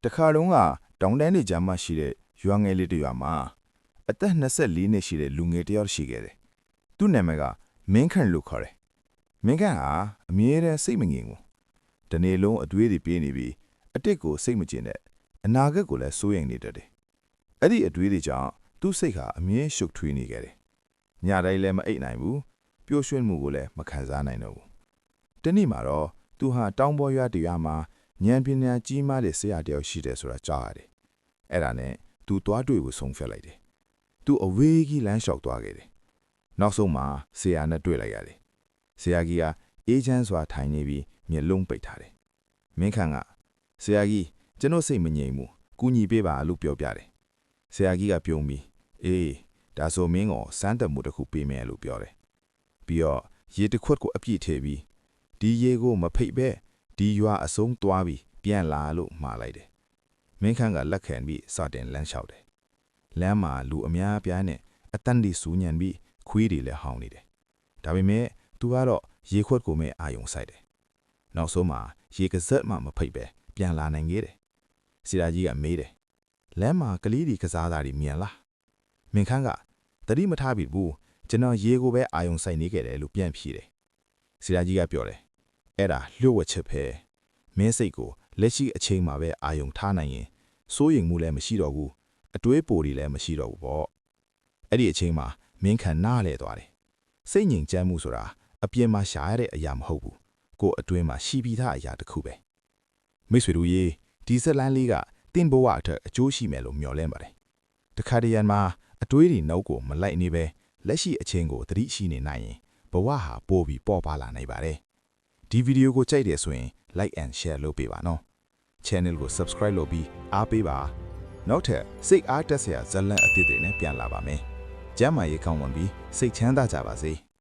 တခါတုန်းကတောင်တန်းတွေကြားမှာရှိတဲ့ရွာငယ်လေးတစ်ရွာမှာအသက်24နှစ်ရှိတဲ့လူငယ်တစ်ယောက်ရှိခဲ့တယ်။သူ့နာမည်ကမင်းခန့်လို့ခေါ်တယ်။မင်းခန့်ဟာအမြဲတမ်းစိတ်မငြိမ်ဘူး။တနေ့လုံးအတွေးတွေပြေးနေပြီးအတိတ်ကိုစိတ်မကျင်တဲ့အနာဂတ်ကိုလည်းစိုးရိမ်နေတတ်တယ်။အဲ့ဒီအတွေးတွေကြောင့်သူ့စိတ်ဟာအမြဲရှုပ်ထွေးနေခဲ့တယ်။ညတိုင်းလည်းမအိပ်နိုင်ဘူး။ပျော်ရွှင်မှုကိုလည်းမခံစားနိုင်တော့ဘူး။တနေ့မှာတော့သူဟာတောင်ပေါ်ရွာတစ်ရွာမှာဉာဏ်ပညာကြီးမားတဲ့ဆရာတစ်ယောက်ရှိတယ်ဆိုတာကြားရတယ်။အဲ့ဒါနဲ့သူသွားတွေ့ကိုဆုံးဖြတ်လိုက်တယ်။သူအဝေးကြီးလမ်းလျှောက်သွားခဲ့တယ်။နောက်ဆုံးမှာဆရာနဲ့တွေ့လိုက်ရတယ်။ဆရာကြီးကအေးချမ်းစွာထိုင်နေပြီးမျက်လုံးပိတ်ထားတယ်။မင်းခန့်ကဆရာကြီးကျွန်တော်စိတ်မငြိမ်ဘူး။ကူညီပေးပါလို့ပြောပြတယ်။ဆရာကြီးကပြုံးပြီးအေးဒါဆိုမင်းကိုစမ်းသပ်မှုတစ်ခုပေးမယ်လို့ပြောတယ်။ပြီးတော့ရေတစ်ခွက်ကိုအပြည့်ထည့်ပြီးဒီရေကိုမဖိတ်ပဲဒီရွာအဆုံးသွားပြီးပြန်လာလို့မှားလိုက်တယ်။မင်းခန့်ကလက်ခံပြီးစတင်လမ်းလျှောက်တယ်။လမ်းမှာလူအများပြားနဲ့အတန်းဒီစူးညံပြီးခွေးတွေလည်းဟောင်းနေတယ်။ဒါပေမဲ့သူကတော့ရေခွက်ကိုမဲ့အာယုံဆိုင်တယ်။နောက်ဆုံးမှာရေကစက်မှမဖိတ်ပဲပြန်လာနိုင်ခဲ့တယ်။ဆရာကြီးကမေးတယ်။လမ်းမှာကလေးတွေကစားတာတွေမြင်လား။မင်းခန့်ကတတိမထားပြီဘူးကျွန်တော်ရေကိုပဲအာယုံဆိုင်နေခဲ့တယ်လို့ပြန်ဖြေတယ်။ဆရာကြီးကပြောတယ်။အဲ့ဒါလျှို့ဝှက်ချက်ပဲ။မင်းစိတ်ကိုလက်ရှိအချိန်မှာပဲအာယုံထားနိုင်ရင်စိုးရိမ်မှုလည်းမရှိတော့ဘူးအတွေးပိုတွေလည်းမရှိတော့ဘူးပေါ့အဲ့ဒီအချိန်မှာမင်းခန့်နားလဲသွားတယ်စိတ်ငြိမ်ချမ်းမှုဆိုတာအပြင်မှာရှာရတဲ့အရာမဟုတ်ဘူးကိုယ်အတွင်းမှာရှိပြီးသားအရာတစ်ခုပဲမိတ်ဆွေတို့ရေဒီဇက်လန်လေးကတင်ဘဝအထက်အကျိုးရှိမယ်လို့မျှော်လင့်ပါတယ်တခါတရံမှာအတွေးတွေနောက်ကိုမလိုက်နေပဲလက်ရှိအချိန်ကိုသတိရှိနေနိုင်ရင်ဘဝဟာပိုပြီးပေါ်ပါလာနိုင်ပါတယ်ဒီဗီဒီယိုကိုကြိုက်တယ်ဆိုရင် like and share လုပ်ပေးပါနော် channel ကို subscribe လုပ်ပြီးအားပေးပါနောက်ထပ်စိတ်အားတက်စရာဇာတ်လမ်းအသစ်တွေနဲ့ပြန်လာပါမယ်ကျမ်းမာရေးကောင်းဝင်ပြီးစိတ်ချမ်းသာကြပါစေ